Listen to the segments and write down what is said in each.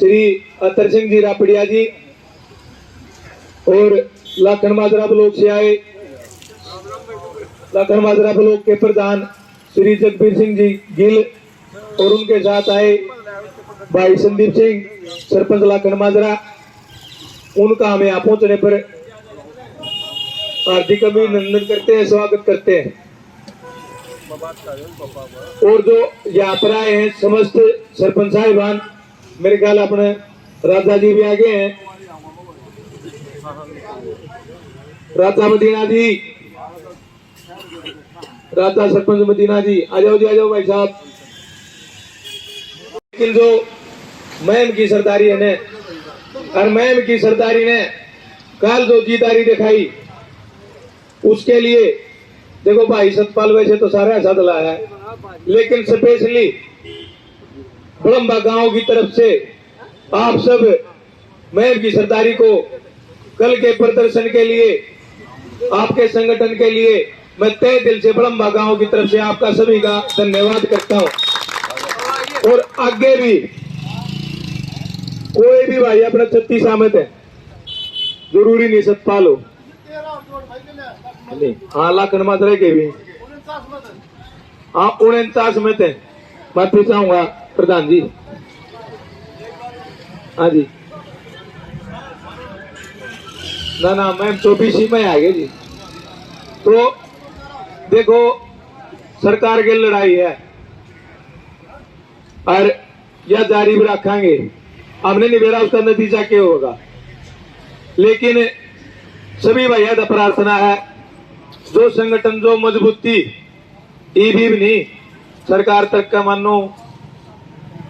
श्री अतर सिंह जी रापड़िया जी और लाखन माजरा ब्लॉक से आए लाखन माजरा ब्लॉक के प्रधान श्री जगबीर सिंह जी गिल और उनके साथ आए भाई संदीप सिंह सरपंच लाखन माजरा। उनका हमें यहाँ पहुंचने पर हार्दिक अभिनंदन करते हैं, स्वागत करते हैं। और जो यहाँ पर आए हैं समस्त सरपंच साहिबान, मेरे ख्याल अपने राजा जी भी आगे हैं, राजा मदीना जी, राजा सरपंच मदीना जी, आ जाओ जी, आ जाओ भाई साहब। लेकिन जो मैम की सरदारी है ने और मैम की सरदारी ने कल जो जीदारी दिखाई उसके लिए देखो भाई सतपाल वैसे तो सारा ऐसा दला है, लेकिन स्पेशली बड़म्बा गांव की तरफ से आप सब मैम की सरदारी को कल के प्रदर्शन के लिए, आपके संगठन के लिए मैं तहे दिल से बड़म्बा गांव की तरफ से आपका सभी का धन्यवाद करता हूं। और आगे भी कोई भी भाई अपना 36 आमद है, जरूरी नहीं सतपाल हो, हाँ लाखन मात्रा के भी हाँ 49 में थे। माफी चाहूंगा प्रधान जी, हाँ जी, ना मैम 24 में आ गए जी। तो देखो सरकार की लड़ाई है और यह जारी भी रखेंगे, हमने नहीं बेरा उसका नतीजा क्या होगा, लेकिन सभी भैया का प्रार्थना है जो संगठन जो मजबूती भी नहीं सरकार तक का मानो,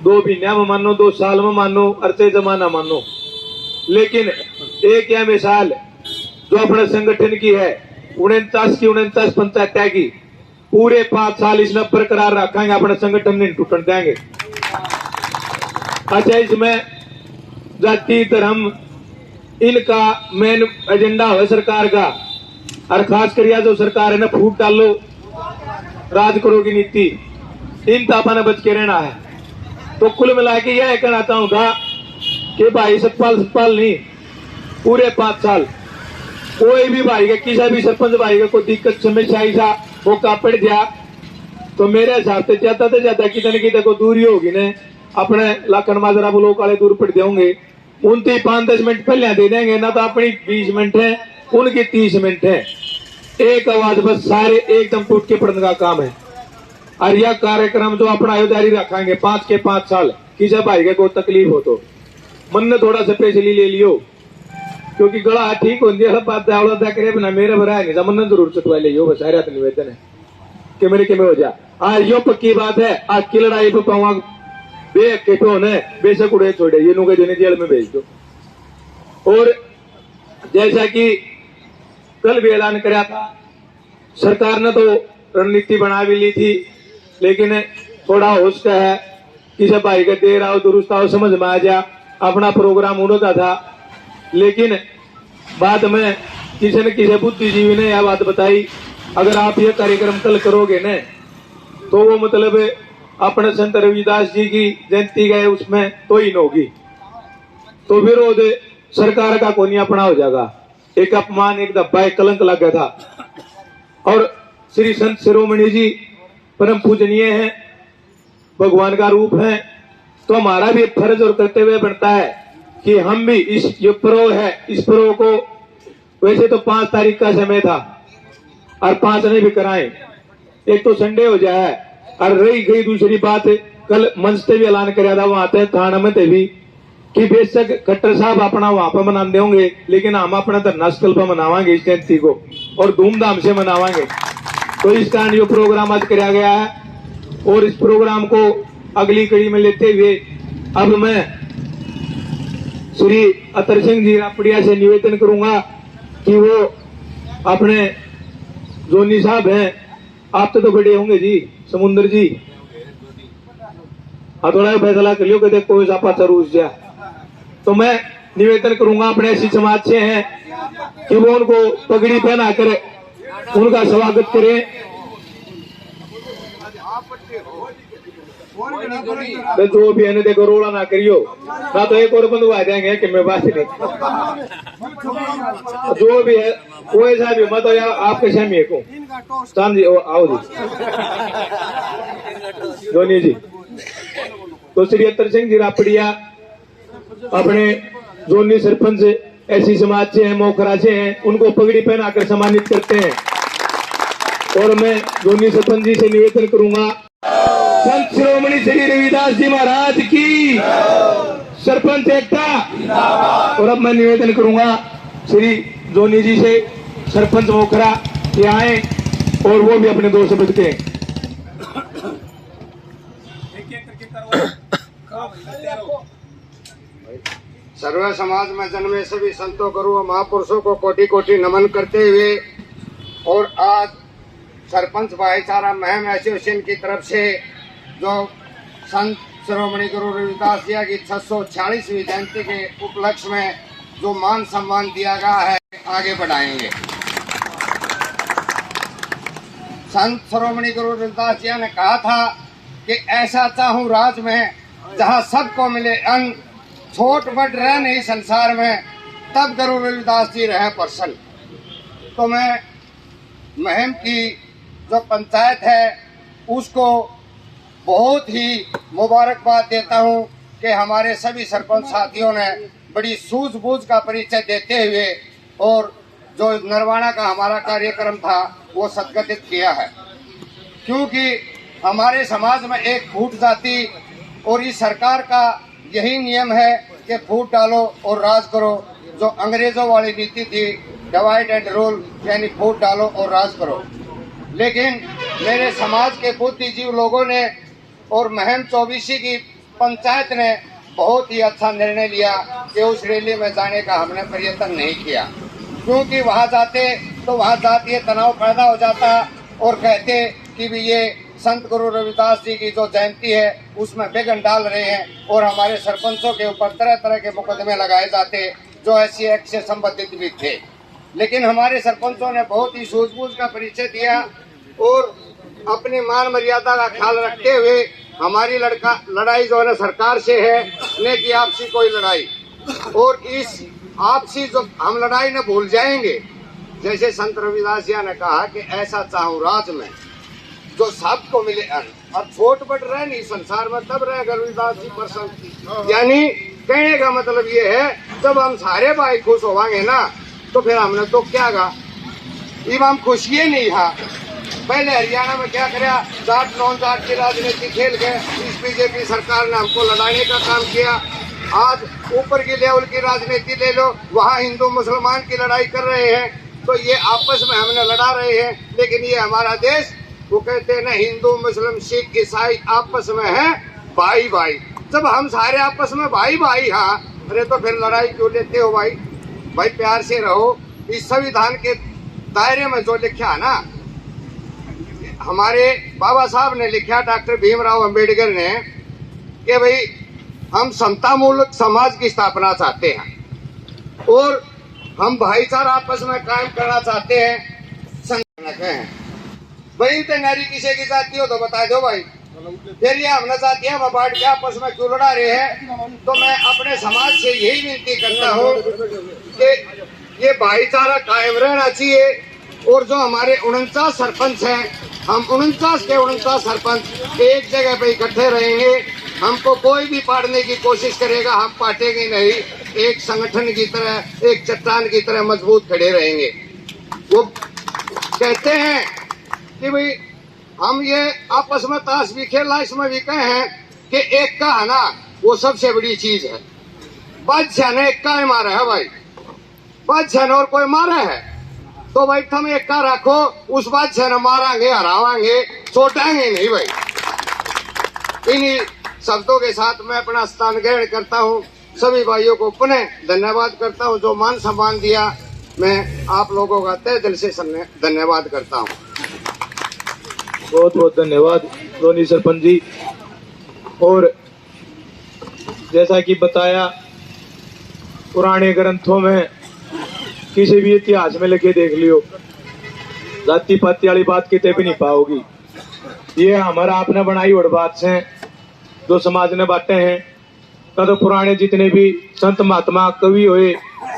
2 महीने में मानो, 2 साल में मानो, अरते जमाना मानो, लेकिन एक यह मिसाल जो अपने संगठन की है 49 पंचायत की पूरे 5 साल इसमें बरकरार रखेंगे, अपने संगठन नहीं टूटने देंगे। अच्छा, इसमें जाति धर्म इनका मेन एजेंडा है सरकार का, और खास कर जो सरकार है ना फूट डालो राज करो की नीति, इन तापा ने बच के रहना है। तो कुल मिला के यह कहना चाहूंगा कि भाई सतपाल नहीं, पूरे 5 साल कोई भी भाई का किसी भी सरपंच भाई का कोई दिक्कत समस्या ऐसा मौका पड़ गया तो मेरे हिसाब से ज्यादा कितने कितने को दूरी होगी ने अपने लाखन माजरा ब्लॉक वाले दूर पड़ देंगे, उनकी 5-10 मिनट पहले दे देंगे ना, तो अपनी 20 मिनट है उनकी 30 मिनट है, एक आवाज बस सारे एकदम टूट के पड़ने का काम है। और यह कार्यक्रम जो अपना आयोजारी रखेंगे 5 के 5 साल, किसी भाई के को तकलीफ हो तो मन ने थोड़ा स्पेशली ले लियो, क्योंकि गला ठीक हो करे बिना मेरे भरा है नहीं, मन जरूर चुटवा लियो, बस सारे निवेदन है कि मेरे के में हो जा। आज यो पक्की बात है, आज की लड़ाई पे पाऊंगा बेशक उड़े छोड़े, ये नुके देने जेल में भेज दो। और जैसा कि कल भी ऐलान कराया था, सरकार ने तो रणनीति बना भी ली थी, लेकिन थोड़ा होश का है, किसी भाई का देर आओ दुरुस्त आओ समझ में आ जा, अपना प्रोग्राम उड़ता था, लेकिन बाद में किसी न किसी बुद्धिजीवी ने यह बात बताई, अगर आप ये कार्यक्रम कल करोगे न तो वो मतलब अपने संत रविदास जी की जयंती गए उसमें तो ही न होगी, तो विरोध सरकार का कोनी अपना हो जाएगा, एक अपमान एक धब्बा एक कलंक लग गया था। और श्री संत शिरोमणि जी परम पूजनीय हैं, भगवान का रूप है, तो हमारा भी फर्ज और कर्तव्य बनता है कि हम भी इस जो पर्व है इस पर्व को, वैसे तो 5 तारीख का समय था और 5 ने भी कराए, एक तो संडे हो जाए। और रही गई दूसरी बात, कल मंच से भी ऐलान कराया था वहां थे थाना में थे भी कि बेशक खट्टर साहब अपना वहां पर मना देंगे, लेकिन हम अपना धरना स्थल पर मनावांगे इस जयंती को और धूमधाम से मनावांगे। तो इस कारण ये प्रोग्राम आज कराया गया है और इस प्रोग्राम को अगली कड़ी में लेते हुए अब मैं श्री अतर सिंह जी रापड़िया से निवेदन करूंगा कि वो अपने जोनी साहब हैं, आप तो बड़े होंगे जी, समुद्र जी, हाँ थोड़ा फैसला कर लियो कि कोई सा पाचा रूस जा। तो मैं निवेदन करूंगा अपने ऐसी समाज से हैं कि वो उनको पगड़ी पहना कर उनका स्वागत करें। तो जो भी है ना देखो रोड़ा ना करियो ना तो एक और बंधुआ देंगे कि मैं बात नहीं जो भी है कोई सा भी मत या आपके सामने को चांद जी आओ जी धोनी जी तो श्री अत्तर सिंह जी रापड़िया अपने जोनी सरपंच ऐसी समाज से हैं मोखरा से हैं उनको पगड़ी पहनाकर सम्मानित करते हैं और मैं जोनी सरपंच जी से निवेदन करूंगा संत शिरोमणि श्री रविदास जी महाराज की सरपंच एकता और अब मैं निवेदन करूंगा श्री जोनी जी से सरपंच मोखरा ये आए और वो भी अपने 2 शब्द के सर्व समाज में जन्मे सभी संतों गुरु और महापुरुषों को कोटि कोटि नमन करते हुए और आज सरपंच भाईचारा महम एसोसिएशन की तरफ से जो संत शिरोमणि गुरु रविदास जी की 646वीं जयंती के उपलक्ष्य में जो मान सम्मान दिया गया है आगे बढ़ाएंगे। संत शिरोमणि गुरु रविदास जी ने कहा था कि ऐसा चाहूं राज में जहां सबको मिले अन्न, छोट बड़ रह नहीं संसार में, तब गुरु रविदास जी रहे प्रसन्न। तो मैं महम की जो पंचायत है उसको बहुत ही मुबारकबाद देता हूं कि हमारे सभी सरपंच साथियों ने बड़ी सूझबूझ का परिचय देते हुए और जो नरवाना का हमारा कार्यक्रम था वो सदगतित किया है, क्योंकि हमारे समाज में एक फूट जाती और इस सरकार का यही नियम है कि फूट डालो और राज करो। जो अंग्रेजों वाली नीति थी डिवाइड एंड रूल, यानी फूट डालो और राज करो। लेकिन मेरे समाज के बुद्धिजीवी लोगों ने और महम 24 की पंचायत ने बहुत ही अच्छा निर्णय लिया कि उस रैली में जाने का हमने प्रयत्न नहीं किया, क्योंकि वहां जाते तो वहां जातीय तनाव पैदा हो जाता और कहते कि भी ये संत गुरु रविदास जी की जो जयंती है उसमें विघ्न डाल रहे हैं और हमारे सरपंचों के ऊपर तरह तरह के मुकदमे लगाए जाते जो ऐसी एक्ट से संबंधित भी थे। लेकिन हमारे सरपंचों ने बहुत ही सूझबूझ का परिचय दिया और अपनी मान मर्यादा का ख्याल रखते हुए हमारी लड़ाई जो है ना सरकार से है, न कि आपसी कोई लड़ाई। और इस आपसी जो हम लड़ाई न भूल जाएंगे, जैसे संत रविदास जी ने कहा कि ऐसा चाहूं राज में जो सबको मिले अन्न, और छोट बड़ रहे नहीं संसार में तब रहे रविदास जी प्रसन्न। यानी कहने का मतलब ये है जब हम सारे भाई खुश होवांगे ना तो फिर हमने तो क्या गा इब हम खुशी नहीं हा। पहले हरियाणा में क्या कराया, जाट नॉन जाट की राजनीति खेल के इस बीजेपी सरकार ने हमको लड़ाने का काम किया। आज ऊपर की लेवल की राजनीति ले लो, वहाँ हिंदू मुसलमान की लड़ाई कर रहे हैं तो ये आपस में हमने लड़ा रहे हैं। लेकिन ये हमारा देश, वो कहते हैं ना हिंदू मुस्लिम सिख ईसाई आपस में है भाई भाई। जब हम सारे आपस में भाई भाई हाँ, अरे तो फिर लड़ाई क्यों लेते हो भाई? भाई प्यार से रहो। इस संविधान के दायरे में जो लिखा ना हमारे बाबा साहब ने लिखा, डॉक्टर भीमराव अंबेडकर ने, कि भाई हम समतामूलक समाज की स्थापना चाहते हैं और हम भाईचारा आपस में कायम करना चाहते हैं। भाई तो नारी किसी की जाती हो तो बता दो भाई, फिर ये हमने जाती है बांट के आपस में क्यों लड़ा रहे हैं? तो मैं अपने समाज से यही विनती करता हूँ कि ये भाईचारा कायम रहना चाहिए। और जो हमारे 49 सरपंच हैं, हम 49 के 49 सरपंच एक जगह पे इकट्ठे रहेंगे। हमको कोई भी पाड़ने की कोशिश करेगा, हम पाटेंगे नहीं। एक संगठन की तरह, एक चट्टान की तरह मजबूत खड़े रहेंगे। वो कहते हैं कि भाई हम ये आपस में ताश भी खेलना, इसमें भी कहे हैं कि एक का है ना वो सबसे बड़ी चीज है। बादशाह ने एक का मारा है भाई, बादशाह ने और कोई मारा है तो भाई तुम एक का रखो, उस बादशाह ने मारांगे, हरावांगे, छोटाएंगे नहीं भाई। इन्हीं शब्दों के साथ मैं अपना स्थान ग्रहण करता हूँ। सभी भाइयों को पुनः धन्यवाद करता हूँ जो मान सम्मान दिया। मैं आप लोगों का तहे दिल से धन्यवाद करता हूँ। बहुत बहुत धन्यवाद रोनी सरपंच जी। और जैसा कि बताया, पुराने ग्रंथों में किसी भी इतिहास में लेके देख लियो, जाति पाति वाली बात कितने भी नहीं पाओगी। ये हमारा आपने बनाई और बात से जो समाज ने बांटे हैं, तो पुराने जितने भी संत महात्मा कवि हुए,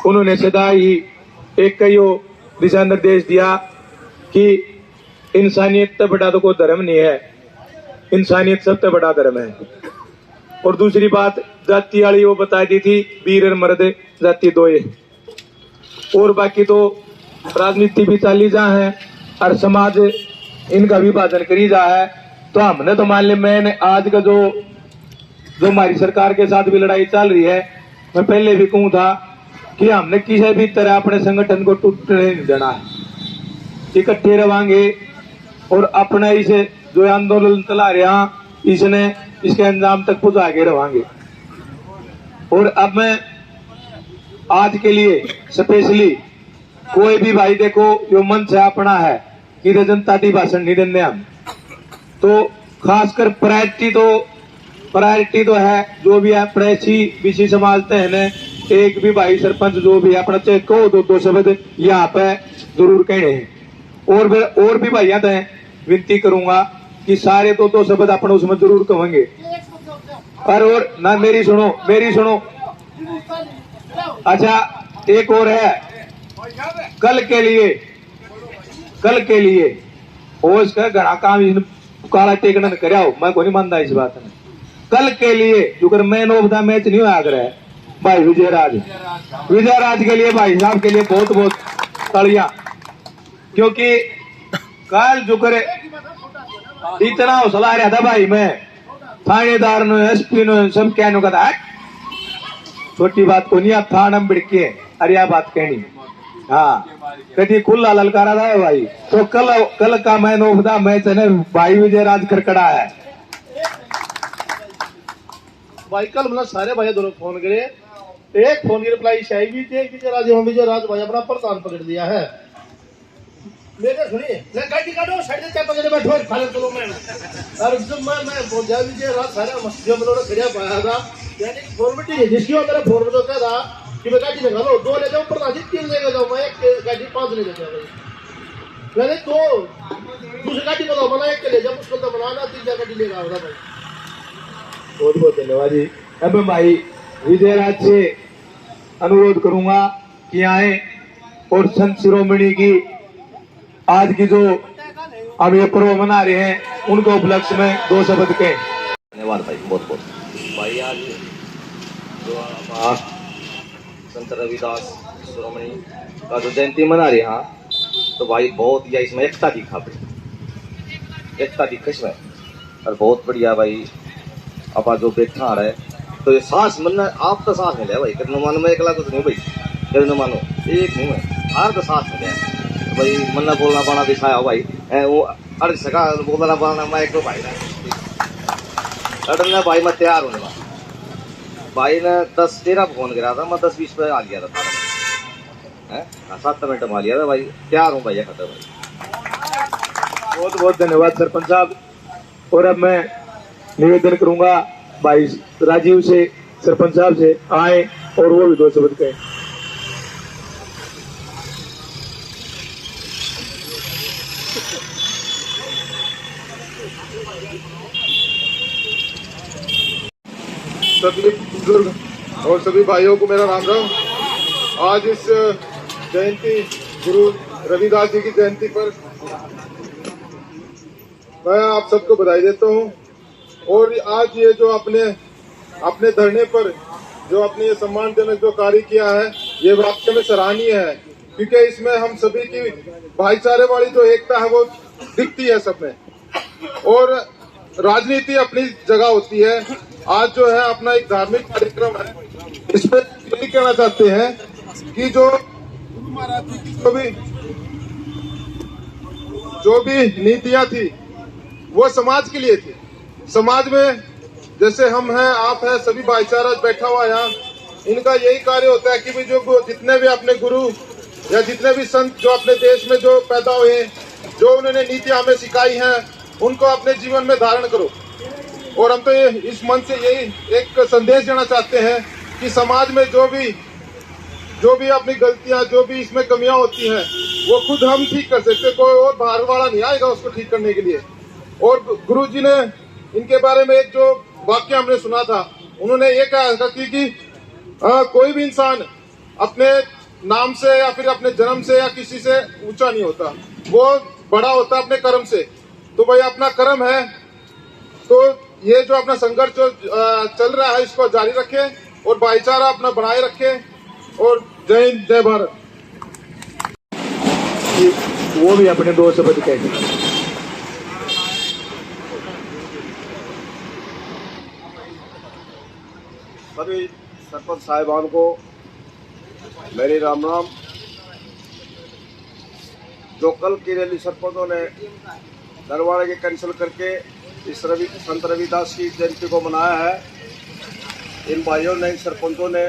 उन्होंने सदा ही एक कईयो दिशा निर्देश दिया कि इंसानियत से बड़ा तो कोई धर्म नहीं है, इंसानियत सबसे बड़ा धर्म है। और दूसरी बात जाति वाली वो बता दी थी, वीर और मर्द जाति दो ये, और बाकी तो राजनीति भी चाली जा है और समाज इनका विभाजन करी जा है। तो हमने तो मान लिया, मैंने आज का जो हमारी सरकार के साथ भी लड़ाई चल रही है, मैं पहले भी कहूं था कि हमने किसी भी तरह अपने संगठन को टूटने नहीं देना है, इकट्ठे रहेंगे और अपना इसे जो आंदोलन चला रहे हैं इसने इसके अंजाम तक पहुंचा के रहेंगे। और अब मैं आज के लिए स्पेशली कोई भी भाई देखो जो मन से अपना है कि जनता की भाषण नहीं देने हम, तो खासकर प्रायोरिटी तो है जो भी है प्रेसी बीसी समाज है, एक भी भाई सरपंच जो भी है अपना चाहे कहो दो शब्द यहाँ पे जरूर कहने हैं। और भी भैया तो विनती करूंगा कि सारे दो शब्द अपने उसमें जरूर कहेंगे। और ना मेरी सुनो। अच्छा एक और है, कल के लिए हो इसका घना काम काला टेकन कर मैं को नहीं मानता इस बात में। कल के लिए जो कर मैन ऑफ द मैच नहीं होया करे भाई विजय राज के लिए, भाई साहब के लिए बहुत बहुत तालियां, क्योंकि कल जो करे इतना हौसला रहा था भाई, मैं थानेदार ने एसपी ने सब कहने का था, छोटी बात को नहीं, आप थाना में बिड़के अरे यह बात कहनी। हाँ कभी खुला ललकारा था भाई, तो कल का मैन ऑफ द मैच है भाई विजय राज करकड़ा है भाई। कल मतलब सारे भाई दोनों फोन करे, एक फोन की रिप्लाई शायद भी थी विजय राज भाई अपना प्रधान पकड़ दिया है। मेरे सुनिए मैं गाड़ी काटो साइड से पकड़े बैठो खाले चलो मैं और जब मैं बोल जा विजय राज सारे मस्जिद में लोग खड़िया पाया था, यानी फॉर्मेलिटी है जिसकी मेरा फॉर्म तो कह रहा कि मैं गाड़ी लगा लो, 2 ले जाओ प्रधान जी, 3 लेके जाओ, मैं एक गाड़ी 5 ले जाऊंगा भाई, मैंने 2 दूसरी गाड़ी बताओ बना एक ले जाओ, उसको तो बनाना 3 गाड़ी लेगा होगा भाई। बहुत बहुत धन्यवाद जी। अब भाई विजय राज से अनुरोध करूंगा कि आए और संत शिरोमणि की आज की जो हम ये पर्व मना रहे हैं उनको उपलक्ष्य में 2 शब्द कहें। धन्यवाद भाई, बहुत बहुत भाई। आज जो हमारा संत रविदास शिरोमणि का जो जयंती मना रहे हैं, तो भाई बहुत या इसमें एकता दिखा इसमें, और बहुत बढ़िया भाई। अब जो बैठा रहा है तो ये सांस मन आप तो सांस मिले भाई, कितने मानो मैं अकेला कुछ नहीं भाई, कितने मानो एक नहीं मैं हर तो सांस मिले भाई। मन बोलना पाना दिखाया भाई, वो अरे सका बोलना पाना मैं एक भाई ना भाई, मैं तैयार होने वाला भाई ने 10-13 फोन करा था, मैं 10-20 पे आ गया था थाने में, 7 मिनट में आ लिया था भाई, तैयार हूँ भाई खत्म भाई। बहुत बहुत धन्यवाद सरपंच साहब। और अब मैं निवेदन करूंगा भाई राजीव से, सरपंच साहब से आए और वो भी 2 शब्द कहें। सभी बुजुर्ग और सभी भाइयों को मेरा राम राम। आज इस जयंती गुरु रविदास जी की जयंती पर मैं आप सबको बधाई देता हूं। और आज ये जो अपने धरने पर जो अपने ये सम्मानजनक जो कार्य किया है, ये वाकई में सराहनीय है, क्योंकि इसमें हम सभी की भाईचारे वाली जो एकता है वो दिखती है सब में। और राजनीति अपनी जगह होती है, आज जो है अपना एक धार्मिक कार्यक्रम है, इसमें यही कहना चाहते हैं कि जो भी नीतियां थी वो समाज के लिए थी। समाज में जैसे हम हैं, आप हैं, सभी भाईचारा बैठा हुआ यहाँ, इनका यही कार्य होता है कि भी जो जितने भी अपने गुरु या जितने भी संत जो अपने देश में जो पैदा हुए, जो उन्होंने नीतियां हमें सिखाई हैं, उनको अपने जीवन में धारण करो। और हम तो ये इस मन से यही एक संदेश देना चाहते हैं कि समाज में जो भी अपनी गलतियां, जो भी इसमें कमियां होती हैं, वो खुद हम ठीक कर सकते, कोई और बाहर वाला नहीं आएगा उसको ठीक करने के लिए। और गुरु जी ने इनके बारे में एक जो वाक्य हमने सुना था। उन्होंने ये कहा था कि कोई भी इंसान अपने नाम से या फिर अपने जन्म से या किसी से ऊंचा नहीं होता, वो बड़ा होता है अपने कर्म से। तो भाई अपना कर्म है, तो ये जो अपना संघर्ष जो चल रहा है इसको जारी रखे और भाईचारा अपना बनाए रखे। और जय हिंद, जय भारत। वो भी अपने दो शब्द कहेंगे। सभी सरपंच साहिबान को मेरी राम राम। जो कल की रैली सरपंचों ने दरबार के कैंसिल करके इस संत रविदास की जयंती को मनाया है, इन भाइयों ने, इन सरपंचों ने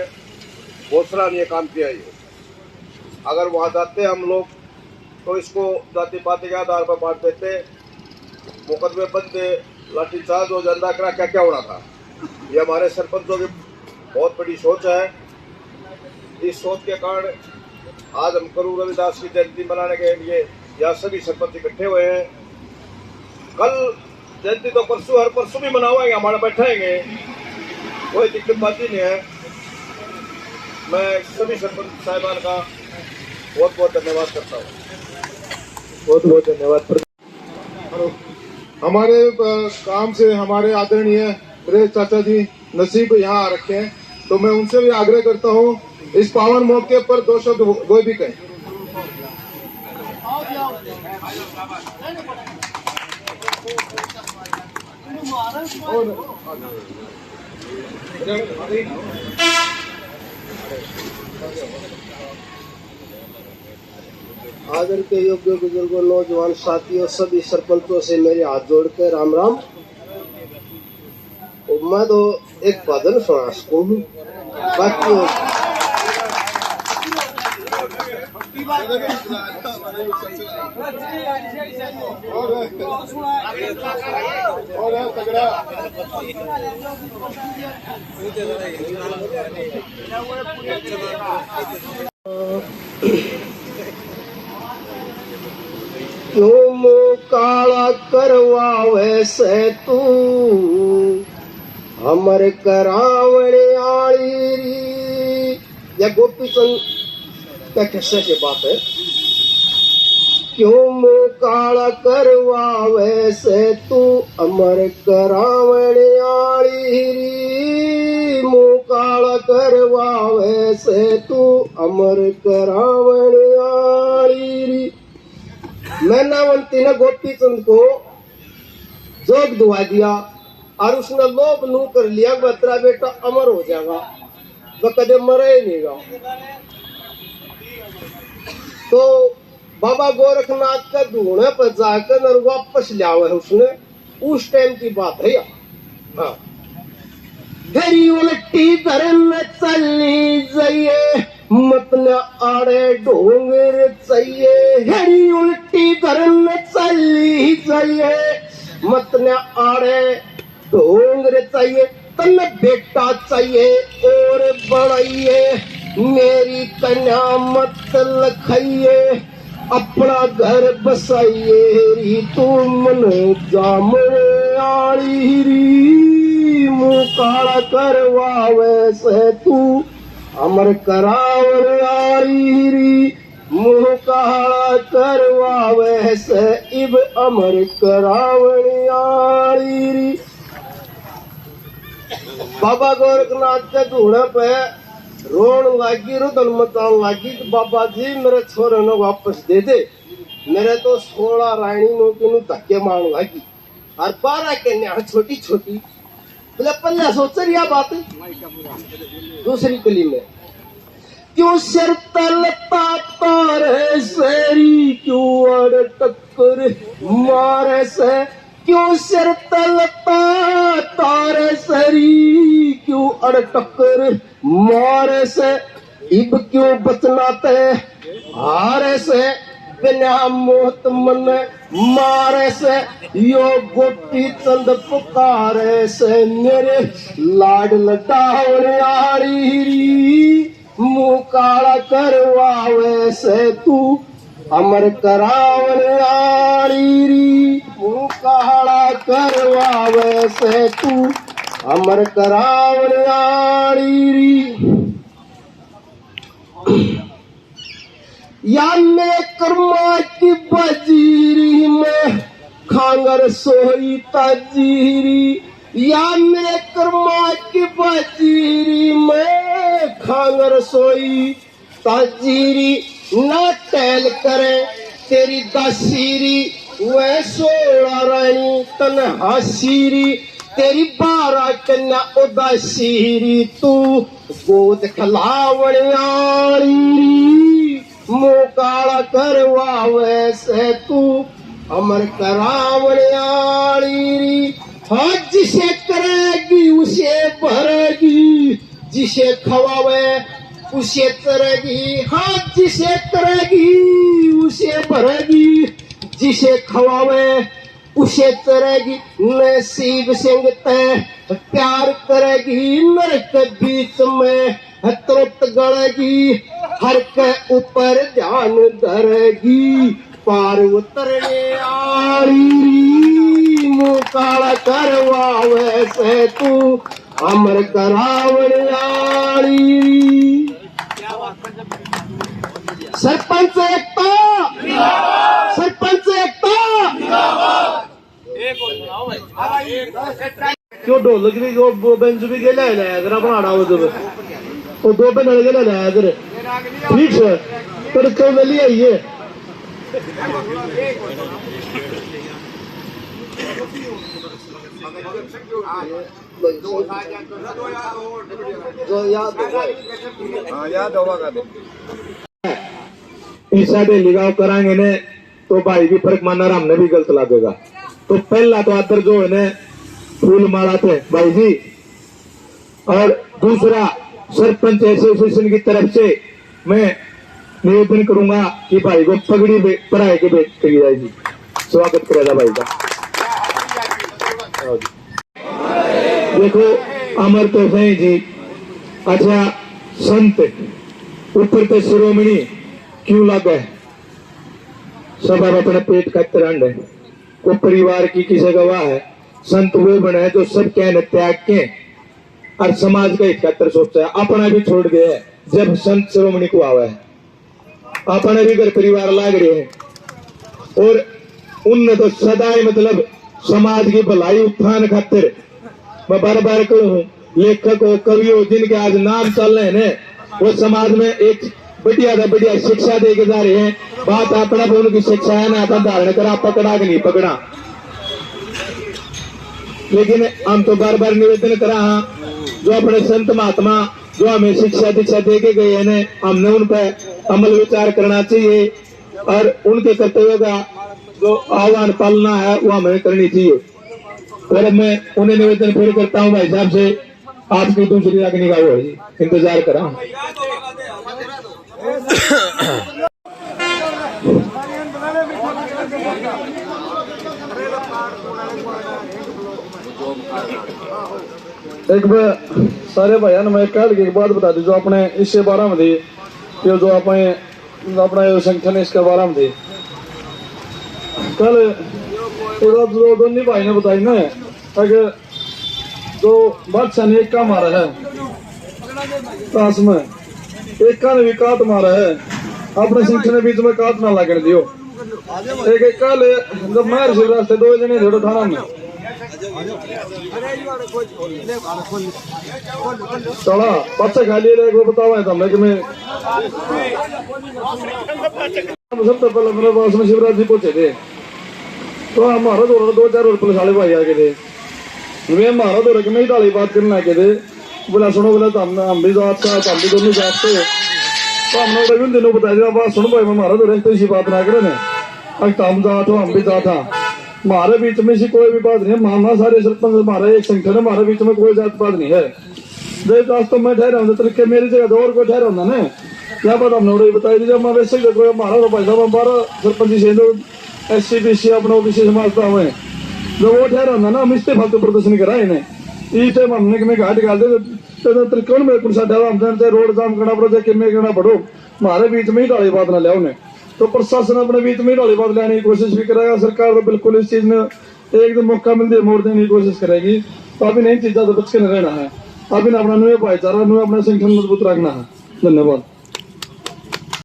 बहुत सराहनीय काम किया। ये अगर वहाँ जाते हम लोग तो इसको जाति पाति के आधार पर बांट देते, मुकदमे बनते, लाठीचार्ज हो जाता, क्या क्या होना था। ये हमारे सरपंचों की बहुत बड़ी सोच है। इस सोच के कारण आज हम गुरु रविदास की जयंती मनाने के लिए यहाँ सभी सरपंच इकट्ठे हुए हैं। कल जयंती तो परसों, हर परसों भी मनावाएंगे, हमारा बैठाएंगे, कोई दिक्कत बात नहीं है। मैं सभी सरपंच साहिबान का बहुत बहुत धन्यवाद करता हूँ। बहुत बहुत धन्यवाद। हमारे काम से हमारे आदरणीय मेरे चाचा जी नसीब यहाँ आ रखे हैं, तो मैं उनसे भी आग्रह करता हूँ इस पावन मौके पर दो शब्द वो भी कहें। आदर के योग्य बुजुर्गों, नौजवान साथियों, सभी सरपंचों से मेरे हाथ जोड़कर राम राम। मैं तो एक भजन सुना सकूं, बाकी क्यों मुँह काला करवावे से तू हमर करावणे आली री। यह गोपी चंद का किस्से की बात है। क्यों मुँह काला करवावे से तू अमर करावणे आली री। मुँह काला करवावे से तू अमर करावणे आली री। मैनावंती ने गोपी चंद को जोग दुआ दिया और उसने लोभ नू कर लिया, तेरा बेटा अमर हो जाएगा, वह कदे मरे ही नहीं गा। तो बाबा गोरखनाथ का ढूंढे पर जाकर और वापस लिया हुआ है उसने। उस टाइम की बात है यार। हाँ, घरी उल्टी धर्म चलनी जाइए, मत न आड़े ढोंगर चाहिए। घरी उल्टी धर्म चलनी जाइए, मत न आड़े ढोंगर चाहिए। तन बेटा चाहिए और बढ़ाइए, मेरी कन्या मत लखाइए। अपना घर बसाइए री, तू मन जामने आली री। मुँह काला करवावे से तू अमर करावण आली री। मुँह काला करवावे से इब अमर करावण आली री। बाबा गोरखनाथ के ढूंढे पे रोन लागी, रुदन मचान लागी कि बाबा जी मेरे छोरे ने वापस दे दे। मेरे तो 16 रानी नो के धक्के मारने लगी और 12 कन्या छोटी छोटी। बोले पल्ला सोच रही बात। दूसरी कली में क्यों सिर तलता तारे सेरी, क्यों अड़ टक्कर मारे से। क्यों सिर तलता तारे सरी, क्यों अड़ टक्कर मारे से। इब क्यों बचनाते हारे से, बिना मोहत मन मारे से। यो गोपी चंद पुकारे से, मेरे लाड लटावने आली री। मुँह काला करवावे से तू अमर करावने आली री। मुँह काला करवावे से तू अमर करावण आड़ी या में कर्मा की बजीरी में खांगर सोई ताजीरी या में कर्मा की बजीरी में खांगर सोई ताजीरी ना टैल करे तेरी दासीरी वह 16 रानी तन हासीरी तेरी 12 कन्या उदासीरी तू गोद खलावण आड़ी मुकाला करवा वैसे तू अमर करावण आड़ी हाँ जिसे करेगी उसे भरेगी जिसे खवावे उसे तरेगी हाँ जिसे करेगी उसे भरेगी जिसे खवावे उसे तरेगी नसीब सिंह तय प्यार करेगी नरक बीच में तुरंत गड़ेगी हर के ऊपर ध्यान धरेगी पार उतरने आड़ी मुकाला करवा वैसे तू अमर करावण आड़ी सरपंच एकता सरपंच एकता क्यों ढोलक भी जो बेंच भी गेला है अगर आपण आडावं जब तो 2 पेनल गेला है अगर ठीक है तर तो वेली आइए ईसा दे लिगाव कराएंगे ने तो भाई भी फर्क मानना हमने भी गलत लगेगा। तो पहला तो आदर जो है ने फूल माला थे भाई जी, और दूसरा सरपंच एसोसिएशन की तरफ से मैं निवेदन करूंगा कि भाई को पगड़ी पढ़ाई के भेंट करी जाएगी। स्वागत करेगा भाई का। देखो अमर तो सही जी, अच्छा संत ऊपर तो शिरोमणि क्यों लगा है, सब अब अपने पेट का तरंड है। वो परिवार की किसी गवाह है, संत वो बने जो सब कहने त्याग के और समाज का हित खातर सोचता है, अपना भी छोड़ गया है। जब संत शिरोमणि को आवा है अपने भी घर परिवार लाग रहे हैं, और उनने तो सदा ही मतलब समाज की भलाई उत्थान खातिर मैं बार बार कहूँ, लेखक हो कवि हो जिनके आज नाम चल रहे हैं, वो समाज में एक बढ़िया शिक्षा दे के जा रहे हैं। बात अपना उनकी शिक्षा है ना, आता धारण करा पकड़ा कि नहीं पकड़ा। लेकिन हम तो बार बार निवेदन करा जो अपने संत महात्मा जो हमें शिक्षा दीक्षा दे के गए हैं, हमने उन पर अमल विचार करना चाहिए और उनके कर्तव्यों का जो आह्वान पालना है वो हमें करनी चाहिए। और मैं उन्हें निवेदन फिर करता हूँ भाई साहब से, आपकी दूसरी अग्नि का वो इंतजार करा। एक सारे भाइयों ने मैं कल की एक बात बता दी जो अपने इससे बारे में थी, कि जो अपने अपना संगठन इसके बारे में थी। कल एक जो दोनों भाई ने बताई ना, अगर जो बादशाह ने एक का मारा है ताश में, एक का ने भी काट मारा है, अपने संगठन बीच में काट ना लगने दियो। एक कल जब मार से रास्ते 2 जने थे थाना में चला बच्चा खाली वो बतावा था मैं कि मैं सबसे पहले मेरे पास में शिवराज जी पहुंचे थे, तो हमारा दो 4 और पुलिस वाले भाई आ गए थे। मैं हमारा दौर के मैं डाली बात करने लगे थे, बोला सुनो बोला तो हम भी जात का हम भी दोनों जात थे, तो हमने रविंद्र दिनों बताया बात सुनो भाई हमारा दौर तो इसी बात ना करे ना, हम जात हो हम भी जात था, हमारे बीच में से कोई भी बात नहीं है। मानना सारे सरपंच हमारे एक संगठन है, हमारे बीच में कोई जात पात नहीं है। देवदास तो मैं ठहरा हूँ तरीके मेरी जगह तो और कोई ठहरा होता ना, क्या बात हमने बताई दी। जब मैं वैसे कोई हमारा तो भाई साहब हमारा सरपंच से जो SC BC अपना OBC समाजता हुए जो वो ठहरा होता ना, हम इस फालतू प्रदर्शन करा इन्हें इस टाइम हमने कि घाट डाल दे कौन मेरे को साढ़ा हम रोड जाम करना पड़ो चाहे किमें करना पड़ो, हमारे बीच में ही डाली बात ना लिया उन्हें। तो प्रशासन अपने बीच में डाली बात लेने की कोशिश भी करेगा, सरकार तो बिल्कुल इस चीज में एकदम मौका मिलते मोड़ देने की कोशिश करेगी। तो अभी इन चीज़ों से बच के रहना है। अभी अपना नुए भाईचारा नुए अपना संगठन मजबूत रखना है। धन्यवाद।